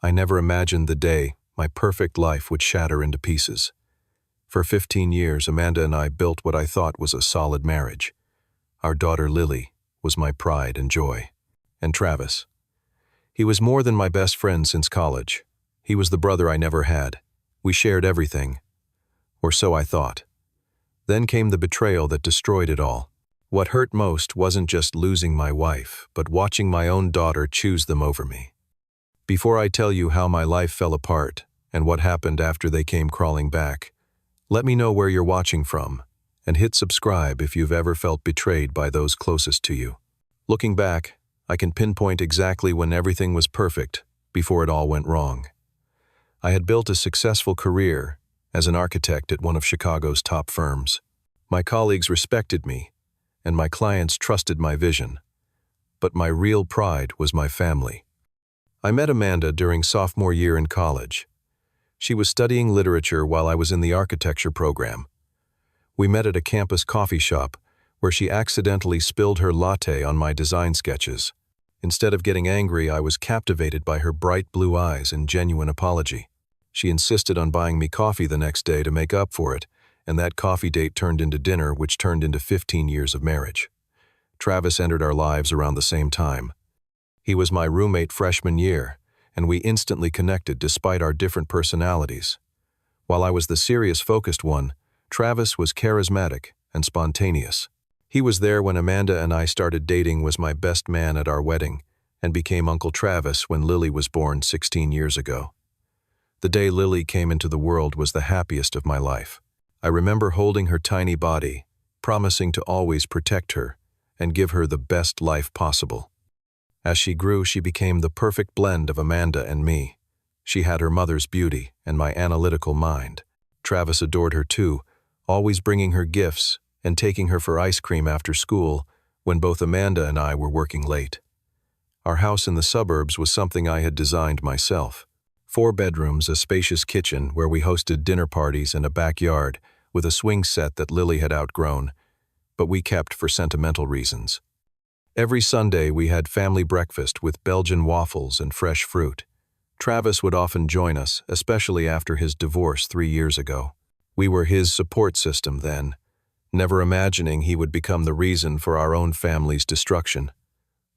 I never imagined the day my perfect life would shatter into pieces. For 15 years, Amanda and I built what I thought was a solid marriage. Our daughter Lily was my pride and joy. And Travis. He was more than my best friend since college. He was the brother I never had. We shared everything. Or so I thought. Then came the betrayal that destroyed it all. What hurt most wasn't just losing my wife, but watching my own daughter choose them over me. Before I tell you how my life fell apart and what happened after they came crawling back, let me know where you're watching from, and hit subscribe if you've ever felt betrayed by those closest to you. Looking back, I can pinpoint exactly when everything was perfect before it all went wrong. I had built a successful career as an architect at one of Chicago's top firms. My colleagues respected me, and my clients trusted my vision. But my real pride was my family. I met Amanda during sophomore year in college. She was studying literature while I was in the architecture program. We met at a campus coffee shop where she accidentally spilled her latte on my design sketches. Instead of getting angry, I was captivated by her bright blue eyes and genuine apology. She insisted on buying me coffee the next day to make up for it, and that coffee date turned into dinner, which turned into 15 years of marriage. Travis entered our lives around the same time. He was my roommate freshman year, and we instantly connected despite our different personalities. While I was the serious, focused one, Travis was charismatic and spontaneous. He was there when Amanda and I started dating, was my best man at our wedding, and became Uncle Travis when Lily was born 16 years ago. The day Lily came into the world was the happiest of my life. I remember holding her tiny body, promising to always protect her and give her the best life possible. As she grew, she became the perfect blend of Amanda and me. She had her mother's beauty and my analytical mind. Travis adored her too, always bringing her gifts and taking her for ice cream after school when both Amanda and I were working late. Our house in the suburbs was something I had designed myself. 4 bedrooms, a spacious kitchen where we hosted dinner parties, and a backyard with a swing set that Lily had outgrown, but we kept for sentimental reasons. Every Sunday we had family breakfast with Belgian waffles and fresh fruit. Travis would often join us, especially after his divorce 3 years ago. We were his support system then, never imagining he would become the reason for our own family's destruction.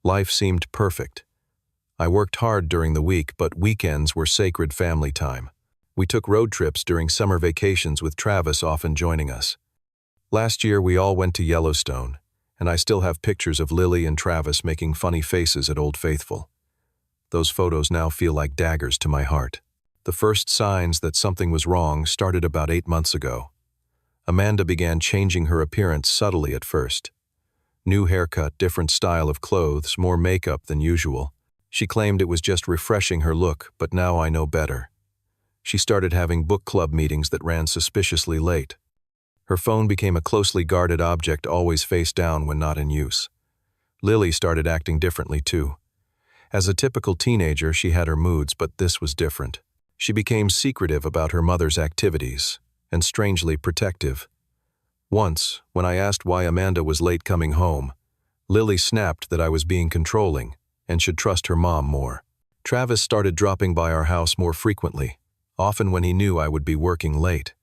Life seemed perfect. I worked hard during the week, but weekends were sacred family time. We took road trips during summer vacations with Travis often joining us. Last year we all went to Yellowstone, and I still have pictures of Lily and Travis making funny faces at Old Faithful. Those photos now feel like daggers to my heart. The first signs that something was wrong started about 8 months ago. Amanda began changing her appearance subtly at first. New haircut, different style of clothes, more makeup than usual. She claimed it was just refreshing her look, but now I know better. She started having book club meetings that ran suspiciously late. Her phone became a closely guarded object, always face down when not in use. Lily started acting differently too. As a typical teenager, she had her moods, but this was different. She became secretive about her mother's activities, and strangely protective. Once, when I asked why Amanda was late coming home, Lily snapped that I was being controlling and should trust her mom more. Travis started dropping by our house more frequently, often when he knew I would be working late.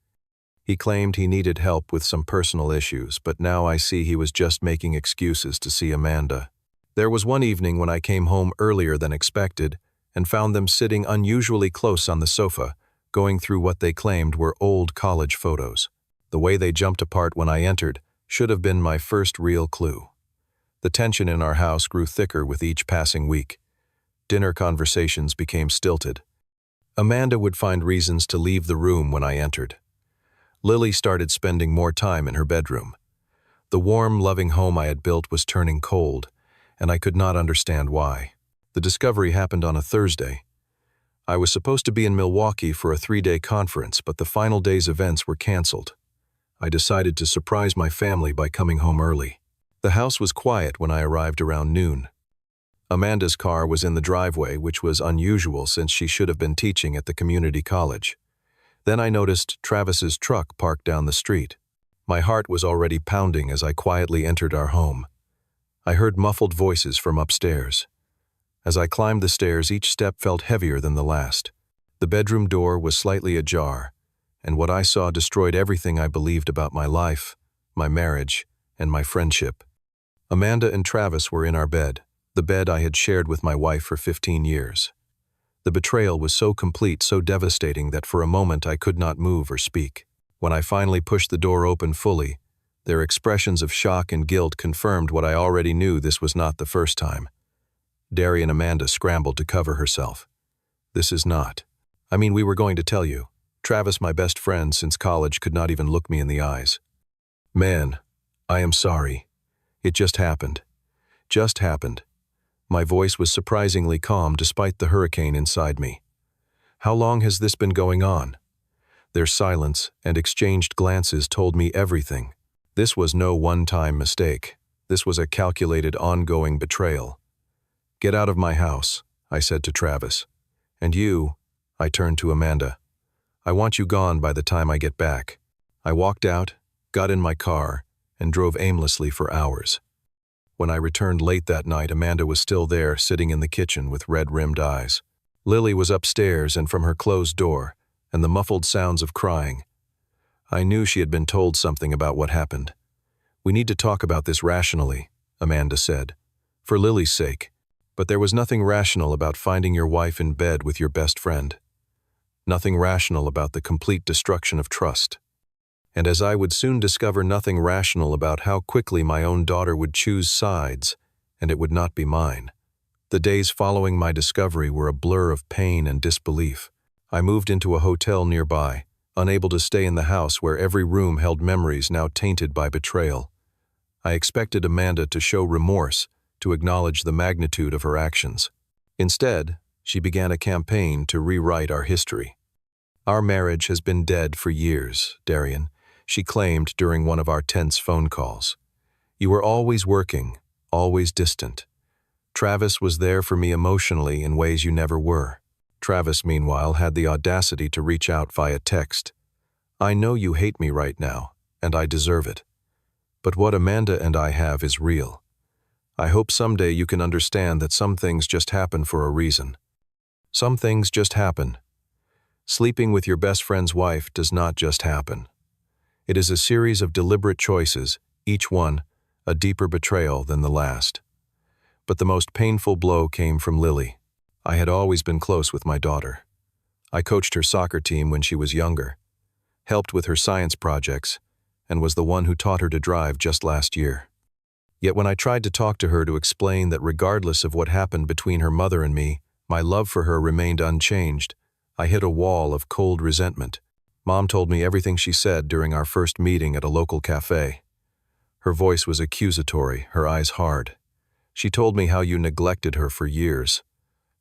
He claimed he needed help with some personal issues, but now I see he was just making excuses to see Amanda. There was one evening when I came home earlier than expected and found them sitting unusually close on the sofa, going through what they claimed were old college photos. The way they jumped apart when I entered should have been my first real clue. The tension in our house grew thicker with each passing week. Dinner conversations became stilted. Amanda would find reasons to leave the room when I entered. Lily started spending more time in her bedroom. The warm, loving home I had built was turning cold, and I could not understand why. The discovery happened on a Thursday. I was supposed to be in Milwaukee for a 3-day conference, but the final day's events were canceled. I decided to surprise my family by coming home early. The house was quiet when I arrived around noon. Amanda's car was in the driveway, which was unusual since she should have been teaching at the community college. Then I noticed Travis's truck parked down the street. My heart was already pounding as I quietly entered our home. I heard muffled voices from upstairs. As I climbed the stairs, each step felt heavier than the last. The bedroom door was slightly ajar, and what I saw destroyed everything I believed about my life, my marriage, and my friendship. Amanda and Travis were in our bed, the bed I had shared with my wife for 15 years. The betrayal was so complete, so devastating that for a moment I could not move or speak. When I finally pushed the door open fully, their expressions of shock and guilt confirmed what I already knew. This was not the first time. Darian and Amanda scrambled to cover herself. This is not. We were going to tell you. Travis, my best friend since college, could not even look me in the eyes. Man, I am sorry. It just happened. Just happened. My voice was surprisingly calm despite the hurricane inside me. How long has this been going on? Their silence and exchanged glances told me everything. This was no one-time mistake. This was a calculated, ongoing betrayal. Get out of my house, I said to Travis. And you, I turned to Amanda. I want you gone by the time I get back. I walked out, got in my car, and drove aimlessly for hours. When I returned late that night, Amanda was still there, sitting in the kitchen with red-rimmed eyes. Lily was upstairs, and from her closed door, and the muffled sounds of crying, I knew she had been told something about what happened. We need to talk about this rationally, Amanda said, for Lily's sake. But there was nothing rational about finding your wife in bed with your best friend. Nothing rational about the complete destruction of trust. And as I would soon discover, nothing rational about how quickly my own daughter would choose sides, and it would not be mine. The days following my discovery were a blur of pain and disbelief. I moved into a hotel nearby, unable to stay in the house where every room held memories now tainted by betrayal. I expected Amanda to show remorse, to acknowledge the magnitude of her actions. Instead, she began a campaign to rewrite our history. Our marriage has been dead for years, Darian, she claimed during one of our tense phone calls. You were always working, always distant. Travis was there for me emotionally in ways you never were. Travis, meanwhile, had the audacity to reach out via text. I know you hate me right now, and I deserve it. But what Amanda and I have is real. I hope someday you can understand that some things just happen for a reason. Some things just happen. Sleeping with your best friend's wife does not just happen. It is a series of deliberate choices, each one a deeper betrayal than the last. But the most painful blow came from Lily. I had always been close with my daughter. I coached her soccer team when she was younger, helped with her science projects, and was the one who taught her to drive just last year. Yet when I tried to talk to her to explain that regardless of what happened between her mother and me, my love for her remained unchanged, I hit a wall of cold resentment. Mom told me everything she said during our first meeting at a local cafe. Her voice was accusatory, her eyes hard. She told me how you neglected her for years,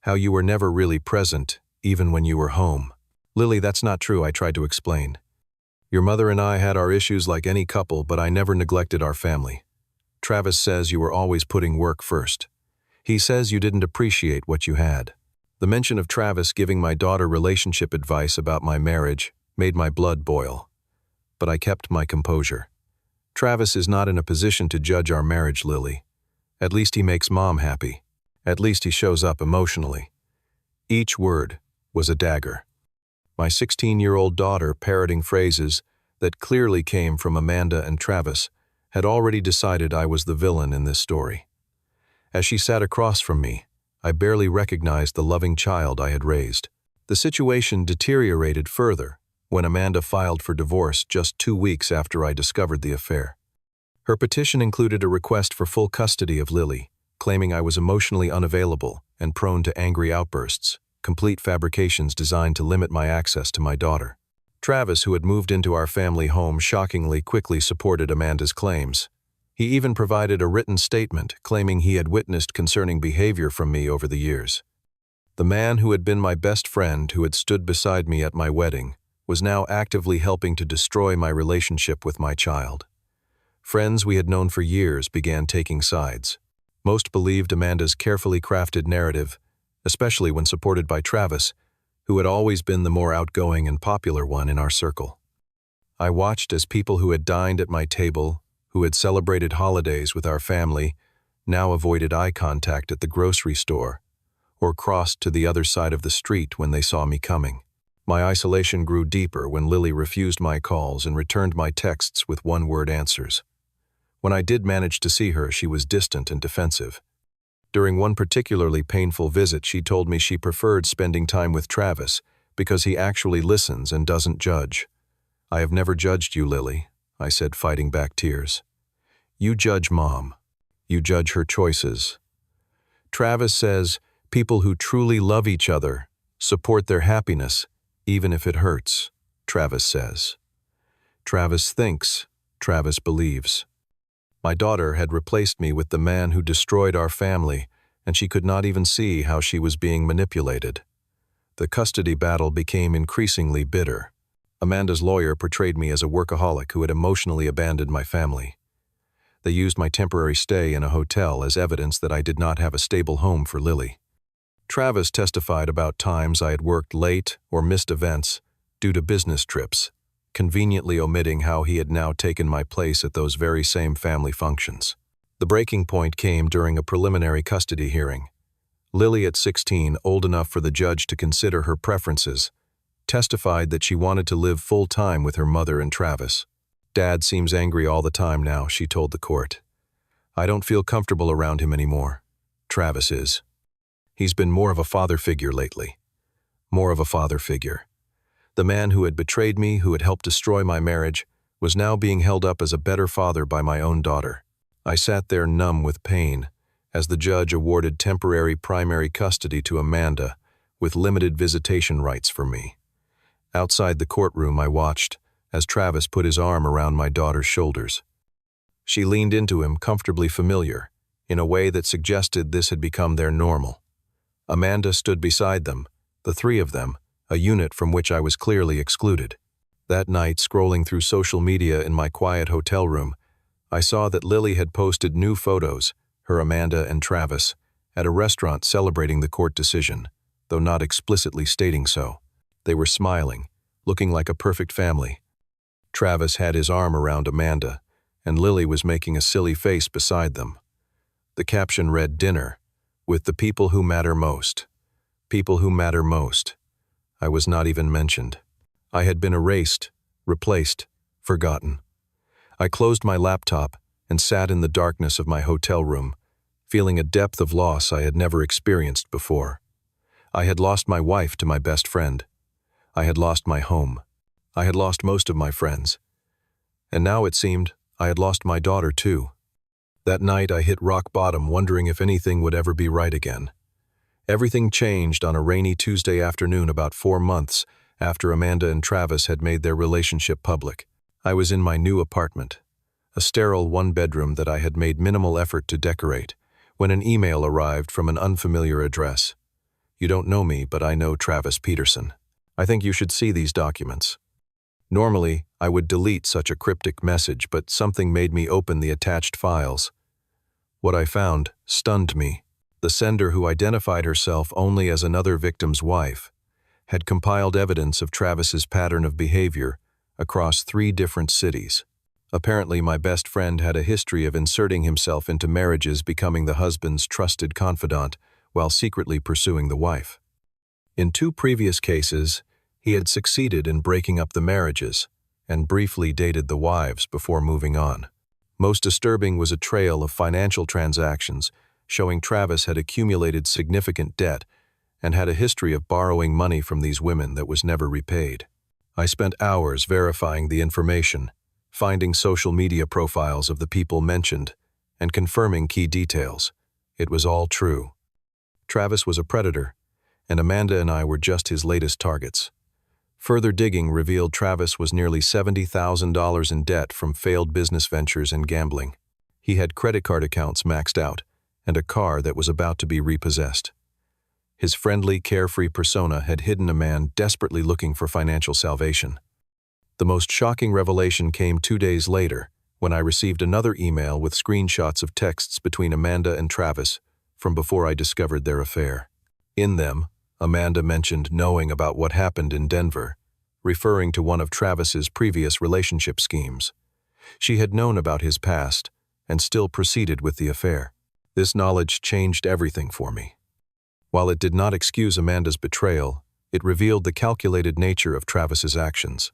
how you were never really present, even when you were home. Lily, that's not true, I tried to explain. Your mother and I had our issues like any couple, but I never neglected our family. Travis says you were always putting work first. He says you didn't appreciate what you had. The mention of Travis giving my daughter relationship advice about my marriage made my blood boil. But I kept my composure. Travis is not in a position to judge our marriage, Lily. At least he makes Mom happy. At least he shows up emotionally. Each word was a dagger. My 16-year-old daughter, parroting phrases that clearly came from Amanda and Travis, had already decided I was the villain in this story. As she sat across from me, I barely recognized the loving child I had raised. The situation deteriorated further when Amanda filed for divorce just 2 weeks after I discovered the affair. Her petition included a request for full custody of Lily, claiming I was emotionally unavailable and prone to angry outbursts, complete fabrications designed to limit my access to my daughter. Travis, who had moved into our family home, shockingly quickly supported Amanda's claims. He even provided a written statement claiming he had witnessed concerning behavior from me over the years. The man who had been my best friend, who had stood beside me at my wedding, was now actively helping to destroy my relationship with my child. Friends we had known for years began taking sides. Most believed Amanda's carefully crafted narrative, especially when supported by Travis, who had always been the more outgoing and popular one in our circle. I watched as people who had dined at my table, who had celebrated holidays with our family, now avoided eye contact at the grocery store, or crossed to the other side of the street when they saw me coming. My isolation grew deeper when Lily refused my calls and returned my texts with one-word answers. When I did manage to see her, she was distant and defensive. During one particularly painful visit, she told me she preferred spending time with Travis because he actually listens and doesn't judge. "I have never judged you, Lily," I said, fighting back tears. "You judge Mom. You judge her choices. Travis says people who truly love each other support their happiness, even if it hurts," Travis says. Travis thinks, Travis believes. My daughter had replaced me with the man who destroyed our family, and she could not even see how she was being manipulated. The custody battle became increasingly bitter. Amanda's lawyer portrayed me as a workaholic who had emotionally abandoned my family. They used my temporary stay in a hotel as evidence that I did not have a stable home for Lily. Travis testified about times I had worked late or missed events due to business trips, conveniently omitting how he had now taken my place at those very same family functions. The breaking point came during a preliminary custody hearing. Lily, at 16, old enough for the judge to consider her preferences, testified that she wanted to live full-time with her mother and Travis. "Dad seems angry all the time now," she told the court. "I don't feel comfortable around him anymore. Travis is. He's been more of a father figure lately. More of a father figure. The man who had betrayed me, who had helped destroy my marriage, was now being held up as a better father by my own daughter." I sat there numb with pain as the judge awarded temporary primary custody to Amanda with limited visitation rights for me. Outside the courtroom, I watched as Travis put his arm around my daughter's shoulders. She leaned into him, comfortably familiar, in a way that suggested this had become their normal. Amanda stood beside them, the three of them, a unit from which I was clearly excluded. That night, scrolling through social media in my quiet hotel room, I saw that Lily had posted new photos, her Amanda and Travis, at a restaurant celebrating the court decision, though not explicitly stating so. They were smiling, looking like a perfect family. Travis had his arm around Amanda, and Lily was making a silly face beside them. The caption read, "Dinner with the people who matter most." People who matter most. I was not even mentioned. I had been erased, replaced, forgotten. I closed my laptop and sat in the darkness of my hotel room, feeling a depth of loss I had never experienced before. I had lost my wife to my best friend. I had lost my home. I had lost most of my friends. And now it seemed I had lost my daughter too. That night I hit rock bottom, wondering if anything would ever be right again. Everything changed on a rainy Tuesday afternoon about 4 months after Amanda and Travis had made their relationship public. I was in my new apartment, a sterile one-bedroom that I had made minimal effort to decorate, when an email arrived from an unfamiliar address. "You don't know me, but I know Travis Peterson. I think you should see these documents." Normally, I would delete such a cryptic message, but something made me open the attached files. What I found stunned me. The sender, who identified herself only as another victim's wife, had compiled evidence of Travis's pattern of behavior across 3 different cities. Apparently, my best friend had a history of inserting himself into marriages, becoming the husband's trusted confidant while secretly pursuing the wife. In 2 previous cases, he had succeeded in breaking up the marriages and briefly dated the wives before moving on. Most disturbing was a trail of financial transactions showing Travis had accumulated significant debt and had a history of borrowing money from these women that was never repaid. I spent hours verifying the information, finding social media profiles of the people mentioned, and confirming key details. It was all true. Travis was a predator, and Amanda and I were just his latest targets. Further digging revealed Travis was nearly $70,000 in debt from failed business ventures and gambling. He had credit card accounts maxed out and a car that was about to be repossessed. His friendly, carefree persona had hidden a man desperately looking for financial salvation. The most shocking revelation came 2 days later, when I received another email with screenshots of texts between Amanda and Travis from before I discovered their affair. In them, Amanda mentioned knowing about what happened in Denver, referring to one of Travis's previous relationship schemes. She had known about his past and still proceeded with the affair. This knowledge changed everything for me. While it did not excuse Amanda's betrayal, it revealed the calculated nature of Travis's actions.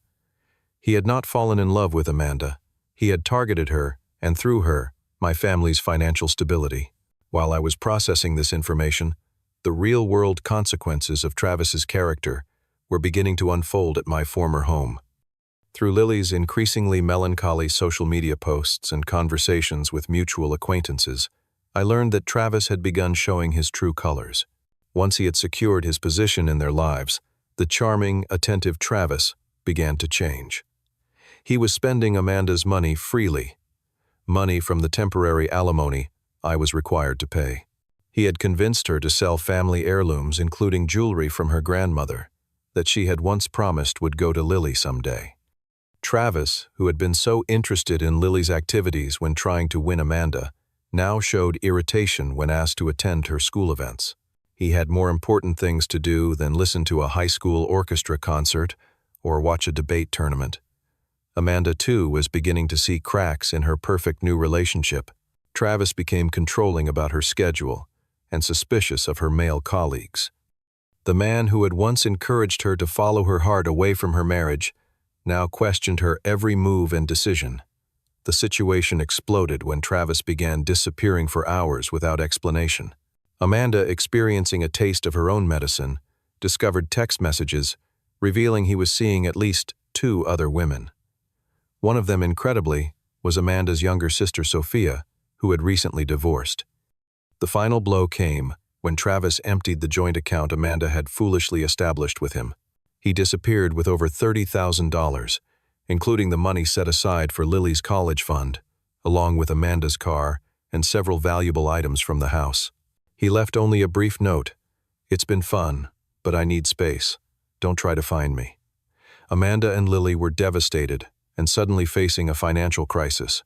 He had not fallen in love with Amanda. He had targeted her, and through her, my family's financial stability. While I was processing this information, the real-world consequences of Travis's character were beginning to unfold at my former home. Through Lily's increasingly melancholy social media posts and conversations with mutual acquaintances, I learned that Travis had begun showing his true colors. Once he had secured his position in their lives, the charming, attentive Travis began to change. He was spending Amanda's money freely, money from the temporary alimony I was required to pay. He had convinced her to sell family heirlooms, including jewelry from her grandmother, that she had once promised would go to Lily someday. Travis, who had been so interested in Lily's activities when trying to win Amanda, now showed irritation when asked to attend her school events. He had more important things to do than listen to a high school orchestra concert or watch a debate tournament. Amanda, too, was beginning to see cracks in her perfect new relationship. Travis became controlling about her schedule and suspicious of her male colleagues. The man who had once encouraged her to follow her heart away from her marriage now questioned her every move and decision. The situation exploded when Travis began disappearing for hours without explanation. Amanda, experiencing a taste of her own medicine, discovered text messages revealing he was seeing at least 2 other women. One of them, incredibly, was Amanda's younger sister Sophia, who had recently divorced. The final blow came when Travis emptied the joint account Amanda had foolishly established with him. He disappeared with over $30,000, including the money set aside for Lily's college fund, along with Amanda's car and several valuable items from the house. He left only a brief note. "It's been fun, but I need space. Don't try to find me." Amanda and Lily were devastated and suddenly facing a financial crisis.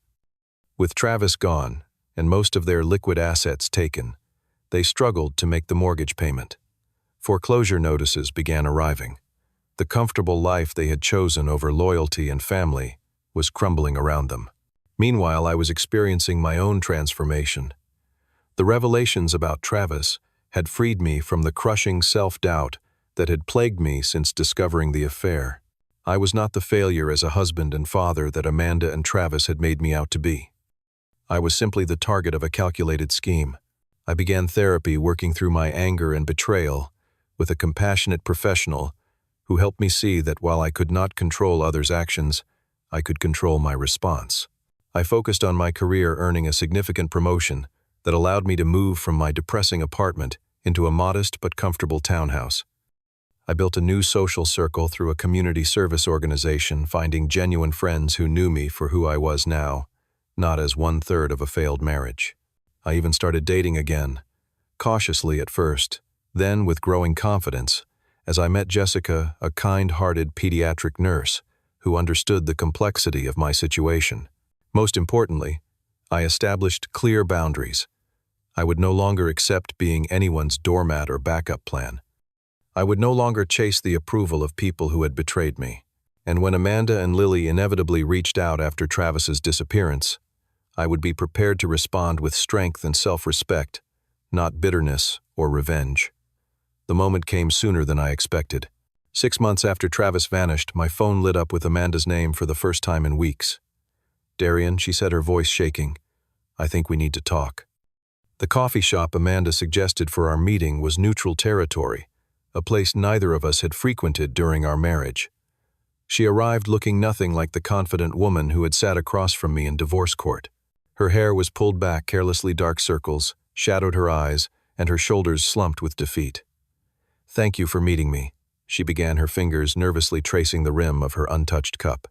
With Travis gone and most of their liquid assets taken, they struggled to make the mortgage payment. Foreclosure notices began arriving. The comfortable life they had chosen over loyalty and family was crumbling around them. Meanwhile, I was experiencing my own transformation. The revelations about Travis had freed me from the crushing self-doubt that had plagued me since discovering the affair. I was not the failure as a husband and father that Amanda and Travis had made me out to be. I was simply the target of a calculated scheme. I began therapy, working through my anger and betrayal with a compassionate professional who helped me see that while I could not control others' actions, I could control my response. I focused on my career, earning a significant promotion that allowed me to move from my depressing apartment into a modest but comfortable townhouse. I built a new social circle through a community service organization, finding genuine friends who knew me for who I was now, not as 1/3 of a failed marriage. I even started dating again, cautiously at first, then with growing confidence, as I met Jessica, a kind-hearted pediatric nurse who understood the complexity of my situation. Most importantly, I established clear boundaries. I would no longer accept being anyone's doormat or backup plan. I would no longer chase the approval of people who had betrayed me. And when Amanda and Lily inevitably reached out after Travis's disappearance, I would be prepared to respond with strength and self-respect, not bitterness or revenge. The moment came sooner than I expected. 6 months after Travis vanished, my phone lit up with Amanda's name for the first time in weeks. "Darian," she said, her voice shaking, "I think we need to talk." The coffee shop Amanda suggested for our meeting was neutral territory, a place neither of us had frequented during our marriage. She arrived looking nothing like the confident woman who had sat across from me in divorce court. Her hair was pulled back, carelessly dark circles shadowed her eyes, and her shoulders slumped with defeat. "Thank you for meeting me," she began, her fingers nervously tracing the rim of her untouched cup.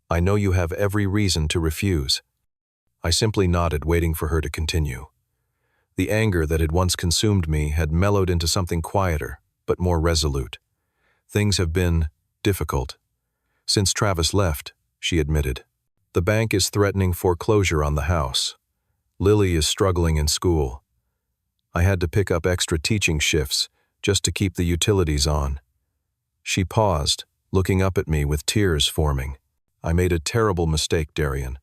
"I know you have every reason to refuse." I simply nodded, waiting for her to continue. The anger that had once consumed me had mellowed into something quieter, but more resolute. "Things have been difficult since Travis left," she admitted. "The bank is threatening foreclosure on the house. Lily is struggling in school. I had to pick up extra teaching shifts just to keep the utilities on." She paused, looking up at me with tears forming. "I made a terrible mistake, Darian.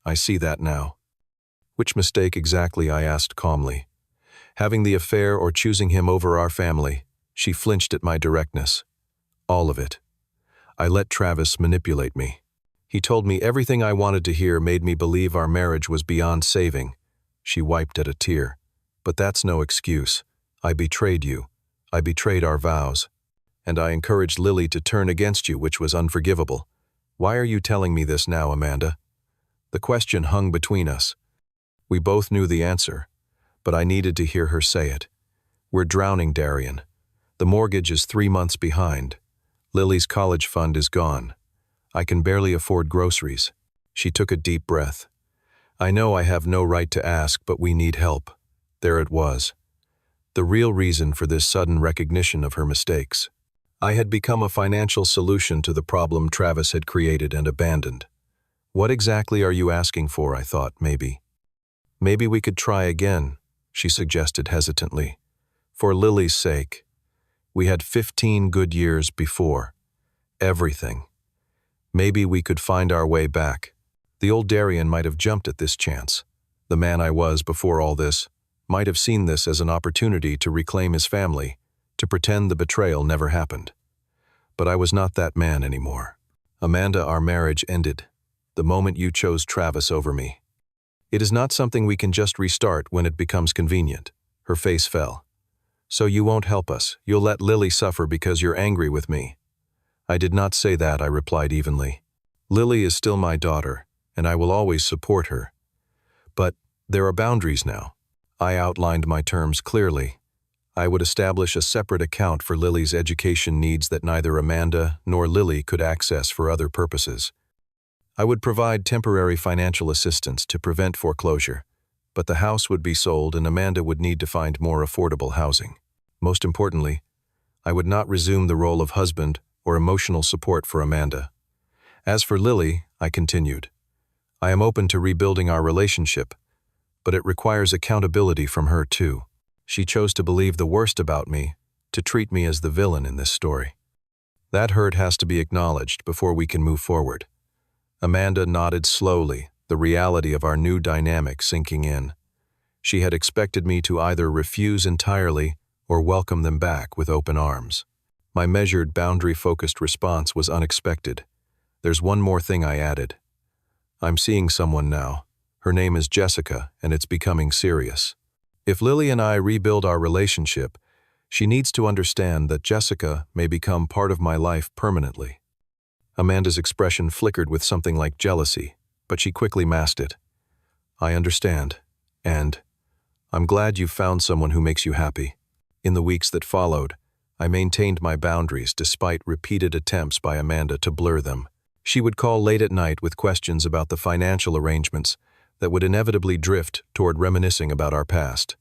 I see that now." "Which mistake exactly?" I asked calmly. Having the affair or choosing him over our family, she flinched at my directness. All of it. I let Travis manipulate me. He told me everything I wanted to hear, made me believe our marriage was beyond saving. She wiped at a tear. But that's no excuse. I betrayed you. I betrayed our vows. And I encouraged Lily to turn against you, which was unforgivable. Why are you telling me this now, Amanda? The question hung between us. We both knew the answer, but I needed to hear her say it. We're drowning, Darian. The mortgage is 3 months behind. Lily's college fund is gone. I can barely afford groceries. She took a deep breath. I know I have no right to ask, but we need help. There it was. The real reason for this sudden recognition of her mistakes. I had become a financial solution to the problem Travis had created and abandoned. What exactly are you asking for, I thought, maybe. Maybe we could try again, she suggested hesitantly. For Lily's sake. We had 15 good years before. Everything. Maybe we could find our way back. The old Darian might have jumped at this chance. The man I was before all this might have seen this as an opportunity to reclaim his family, to pretend the betrayal never happened. But I was not that man anymore. Amanda, our marriage ended the moment you chose Travis over me. It is not something we can just restart when it becomes convenient. Her face fell. So you won't help us. You'll let Lily suffer because you're angry with me. I did not say that, I replied evenly. Lily is still my daughter, and I will always support her. But there are boundaries now. I outlined my terms clearly. I would establish a separate account for Lily's education needs that neither Amanda nor Lily could access for other purposes. I would provide temporary financial assistance to prevent foreclosure, but the house would be sold and Amanda would need to find more affordable housing. Most importantly, I would not resume the role of husband or emotional support for Amanda. As for Lily, I continued, I am open to rebuilding our relationship, but it requires accountability from her too. She chose to believe the worst about me, to treat me as the villain in this story. That hurt has to be acknowledged before we can move forward. Amanda nodded slowly, the reality of our new dynamic sinking in. She had expected me to either refuse entirely or welcome them back with open arms. My measured, boundary-focused response was unexpected. There's one more thing, I added. I'm seeing someone now. Her name is Jessica, and it's becoming serious. If Lily and I rebuild our relationship, she needs to understand that Jessica may become part of my life permanently. Amanda's expression flickered with something like jealousy, but she quickly masked it. I understand, and I'm glad you've found someone who makes you happy. In the weeks that followed, I maintained my boundaries despite repeated attempts by Amanda to blur them. She would call late at night with questions about the financial arrangements that would inevitably drift toward reminiscing about our past.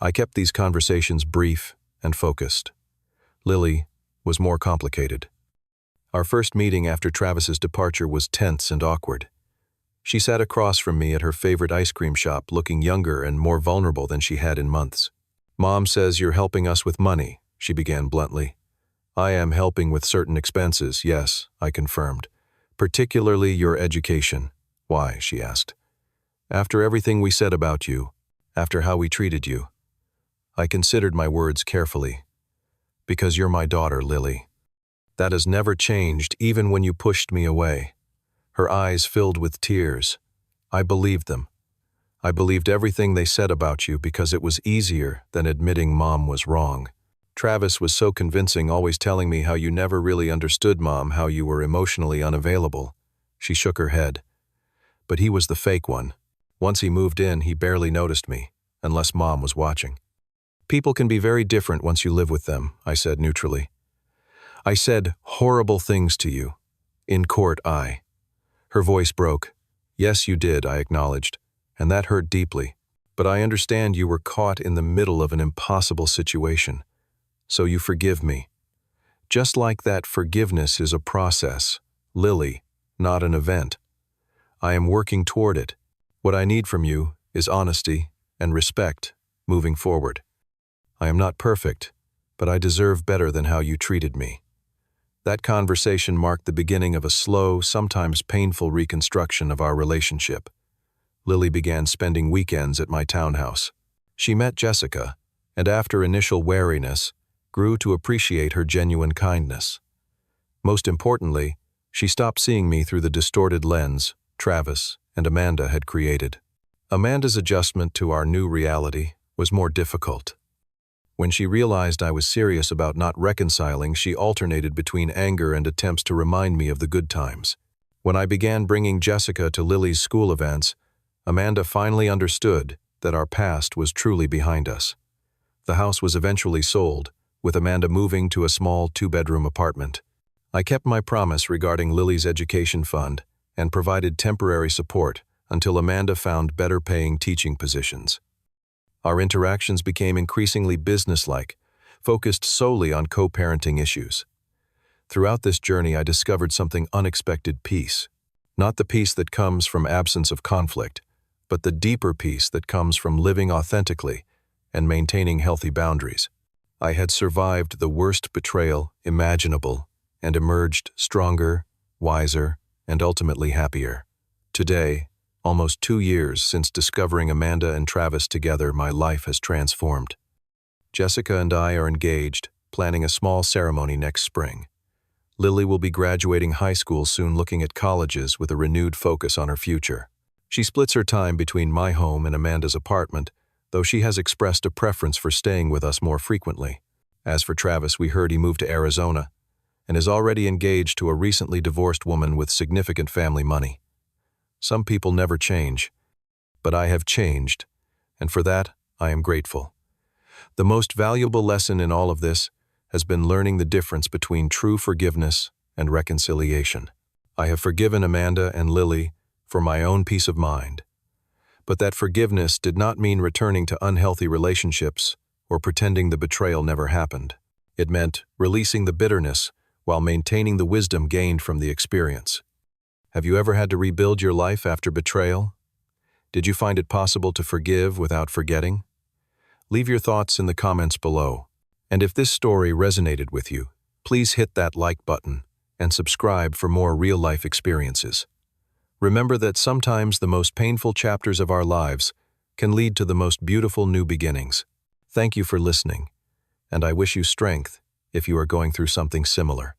I kept these conversations brief and focused. Lily was more complicated. Our first meeting after Travis's departure was tense and awkward. She sat across from me at her favorite ice cream shop, looking younger and more vulnerable than she had in months. Mom says you're helping us with money, she began bluntly. I am helping with certain expenses, yes, I confirmed. Particularly your education. Why, she asked. After everything we said about you, after how we treated you. I considered my words carefully. Because you're my daughter, Lily. That has never changed, even when you pushed me away. Her eyes filled with tears. I believed them. I believed everything they said about you because it was easier than admitting Mom was wrong. Travis was so convincing, always telling me how you never really understood Mom, how you were emotionally unavailable. She shook her head. But he was the fake one. Once he moved in, he barely noticed me, unless Mom was watching. People can be very different once you live with them, I said neutrally. I said horrible things to you. In court, Her voice broke. Yes, you did, I acknowledged, and that hurt deeply. But I understand you were caught in the middle of an impossible situation. So you forgive me. Just like that, forgiveness is a process, Lily, not an event. I am working toward it. What I need from you is honesty and respect moving forward. I am not perfect, but I deserve better than how you treated me. That conversation marked the beginning of a slow, sometimes painful reconstruction of our relationship. Lily began spending weekends at my townhouse. She met Jessica, and after initial wariness, grew to appreciate her genuine kindness. Most importantly, she stopped seeing me through the distorted lens Travis and Amanda had created. Amanda's adjustment to our new reality was more difficult. When she realized I was serious about not reconciling, she alternated between anger and attempts to remind me of the good times. When I began bringing Jessica to Lily's school events, Amanda finally understood that our past was truly behind us. The house was eventually sold, with Amanda moving to a small 2-bedroom apartment. I kept my promise regarding Lily's education fund and provided temporary support until Amanda found better-paying teaching positions. Our interactions became increasingly businesslike, focused solely on co-parenting issues. Throughout this journey, I discovered something unexpected: peace. Not the peace that comes from absence of conflict, but the deeper peace that comes from living authentically and maintaining healthy boundaries. I had survived the worst betrayal imaginable and emerged stronger, wiser, and ultimately happier. Today, almost 2 years since discovering Amanda and Travis together, my life has transformed. Jessica and I are engaged, planning a small ceremony next spring. Lily will be graduating high school soon, looking at colleges with a renewed focus on her future. She splits her time between my home and Amanda's apartment, though she has expressed a preference for staying with us more frequently. As for Travis, we heard he moved to Arizona and is already engaged to a recently divorced woman with significant family money. Some people never change, but I have changed, and for that I am grateful. The most valuable lesson in all of this has been learning the difference between true forgiveness and reconciliation. I have forgiven Amanda and Lily for my own peace of mind, but that forgiveness did not mean returning to unhealthy relationships or pretending the betrayal never happened. It meant releasing the bitterness while maintaining the wisdom gained from the experience. Have you ever had to rebuild your life after betrayal? Did you find it possible to forgive without forgetting? Leave your thoughts in the comments below. And if this story resonated with you, please hit that like button and subscribe for more real-life experiences. Remember that sometimes the most painful chapters of our lives can lead to the most beautiful new beginnings. Thank you for listening, and I wish you strength if you are going through something similar.